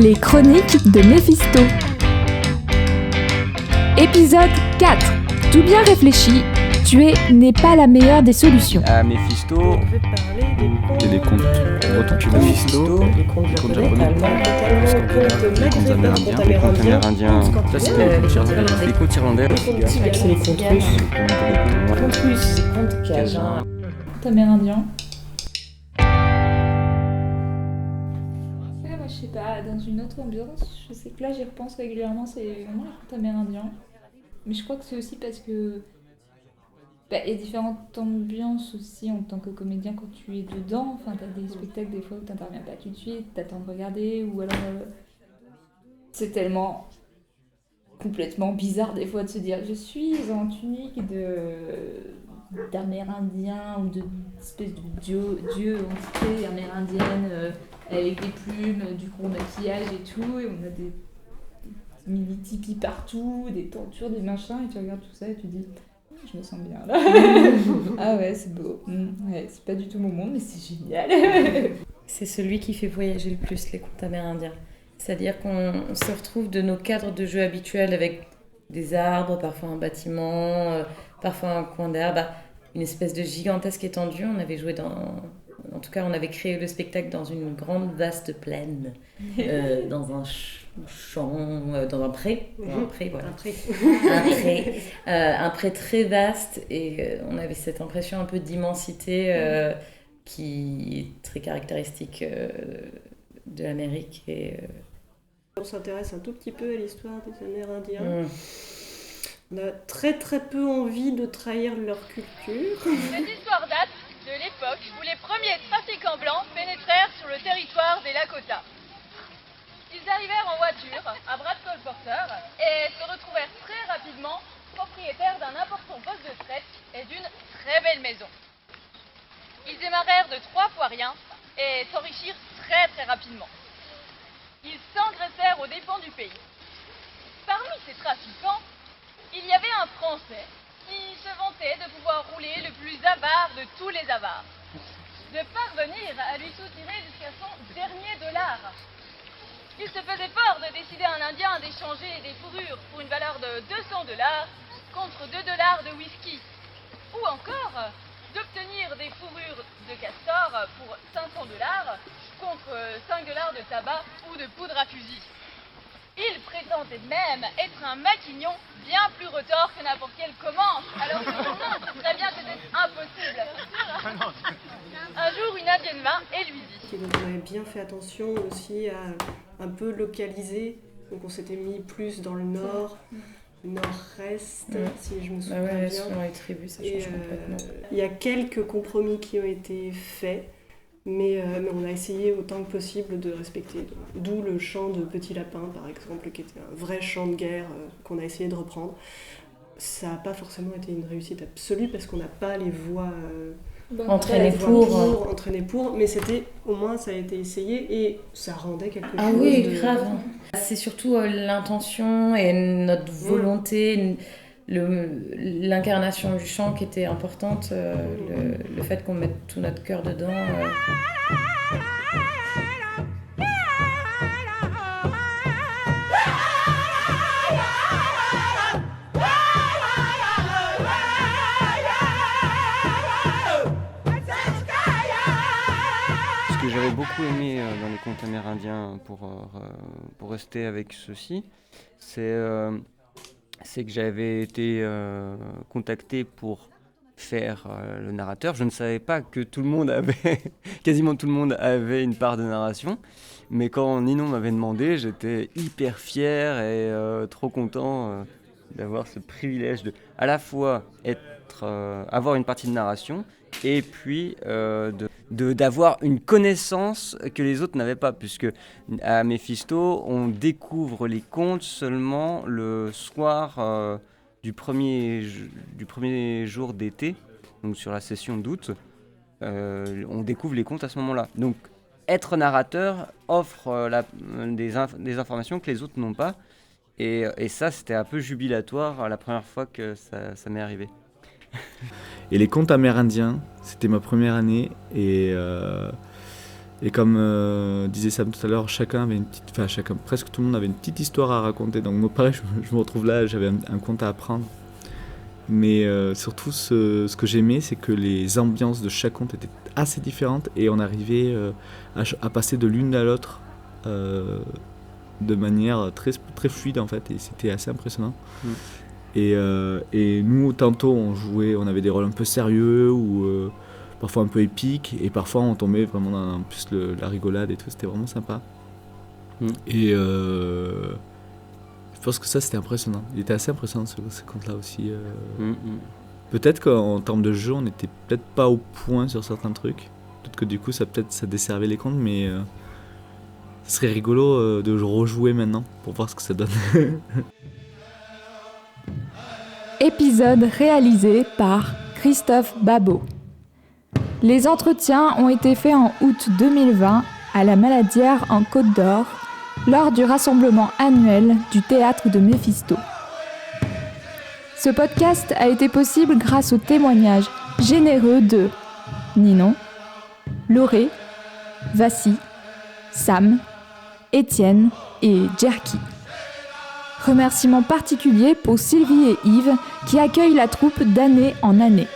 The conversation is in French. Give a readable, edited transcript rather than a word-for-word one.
Les chroniques de Méphisto. Épisode 4. Tout bien réfléchi, tuer n'est pas la meilleure des solutions. À Méphisto, Je vais parler des contes bretons, Méphisto, des contes japonais, les contes amérindiens, les contes amérindiens, ça c'est les contes irlandais, c'est les contes russes, les contes cajuns. Amérindien. Ouais, moi je sais pas, dans une autre ambiance, je sais que là j'y repense régulièrement, c'est vraiment les contes amérindiens. Mais je crois que c'est aussi parce que il y a différentes ambiances aussi en tant que comédien quand tu es dedans. Enfin, t'as des spectacles des fois où t'interviens pas tout de suite, t'attends de regarder, ou alors c'est tellement complètement bizarre des fois de se dire je suis en tunique d'amérindien ou d'espèce de dieu entité amérindienne avec des plumes, du gros maquillage et tout, et on a des mini tipis partout, des tentures, des machins, et tu regardes tout ça et tu dis je me sens bien là. Ah ouais, c'est beau. Ouais, c'est pas du tout mon monde, mais c'est génial. C'est celui qui fait voyager le plus, les contes amérindiens. C'est-à-dire qu'on se retrouve de nos cadres de jeu habituels avec des arbres, parfois un bâtiment, parfois un coin d'herbe, une espèce de gigantesque étendue. On avait joué en tout cas, on avait créé le spectacle dans une grande, vaste plaine, dans un champ, dans un pré. Un pré, voilà. Un pré très vaste, et on avait cette impression un peu d'immensité qui est très caractéristique de l'Amérique. On s'intéresse un tout petit peu à l'histoire des Amérindiens. On a très très peu envie de trahir leur culture. Cette histoire date de l'époque où les premiers trafiquants blancs pénétrèrent sur le territoire des Lakota. Ils arrivèrent en voiture, à bras de colporteurs, et se retrouvèrent très rapidement propriétaires d'un important poste de traite et d'une très belle maison. Ils démarrèrent de 3 fois rien et s'enrichirent très très rapidement. Ils s'engraissèrent aux dépens du pays. Parmi ces trafiquants, il y avait un Français qui se vantait de pouvoir rouler le plus avare de tous les avares, de parvenir à lui soutirer jusqu'à son dernier dollar. Il se faisait fort de décider à un Indien d'échanger des fourrures pour une valeur de $200 contre $2 de whisky, ou encore d'obtenir des fourrures de castor pour $500 contre $5 de tabac ou de poudre à fusil. Il prétendait même être un maquignon bien plus retors que n'importe quelle commande, alors que tout le monde sait très bien que c'était impossible. Un jour, une indienne vint et lui dit... Et donc on avait bien fait attention aussi à un peu localiser, donc on s'était mis plus dans le nord, nord-est, si je me souviens bien. Selon les tribus, ça change complètement. Il y a quelques compromis qui ont été faits, mais on a essayé autant que possible de respecter. D'où le chant de Petit Lapin, par exemple, qui était un vrai chant de guerre qu'on a essayé de reprendre. Ça n'a pas forcément été une réussite absolue parce qu'on n'a pas les voix entraînées pour, mais c'était, au moins ça a été essayé et ça rendait quelque chose. Ah oui, grave. C'est surtout l'intention et notre volonté, l'incarnation du chant qui était importante, le fait qu'on mette tout notre cœur dedans. Ce que j'avais beaucoup aimé dans les contes amérindiens, pour rester avec ceci, c'est que j'avais été contacté pour faire le narrateur. Je ne savais pas que tout le monde avait, quasiment tout le monde avait une part de narration, mais quand Ninon m'avait demandé, j'étais hyper fier et trop content d'avoir ce privilège de à la fois avoir une partie de narration et puis d'avoir une connaissance que les autres n'avaient pas, puisque à Méphisto, on découvre les contes seulement le soir du premier jour d'été, donc sur la session d'août. On découvre les contes à ce moment-là. Donc être narrateur offre des informations que les autres n'ont pas, et ça, c'était un peu jubilatoire la première fois que ça m'est arrivé. Et les contes amérindiens, c'était ma première année, et Et comme disait Sam tout à l'heure, presque tout le monde avait une petite histoire à raconter. Donc moi pareil, je me retrouve là, j'avais un conte à apprendre. Mais surtout, ce que j'aimais, c'est que les ambiances de chaque conte étaient assez différentes et on arrivait à passer de l'une à l'autre de manière très, très fluide en fait, et c'était assez impressionnant. Et nous, tantôt, on avait des rôles un peu sérieux ou parfois un peu épiques, et parfois on tombait vraiment dans plus la rigolade et tout, c'était vraiment sympa. Et je pense que ça, c'était impressionnant. Il était assez impressionnant ce conte-là aussi. Peut-être qu'en termes de jeu, on n'était peut-être pas au point sur certains trucs. Peut-être que du coup, ça desservait les contes, mais ce serait rigolo de rejouer maintenant pour voir ce que ça donne. Épisode réalisé par Christophe Babot. Les entretiens ont été faits en août 2020 à la Maladière en Côte d'Or lors du rassemblement annuel du théâtre de Méphisto. Ce podcast a été possible grâce aux témoignages généreux de Ninon, Lauré, Vassi, Sam, Étienne et Jerky. Remerciements particuliers pour Sylvie et Yves qui accueillent la troupe d'année en année.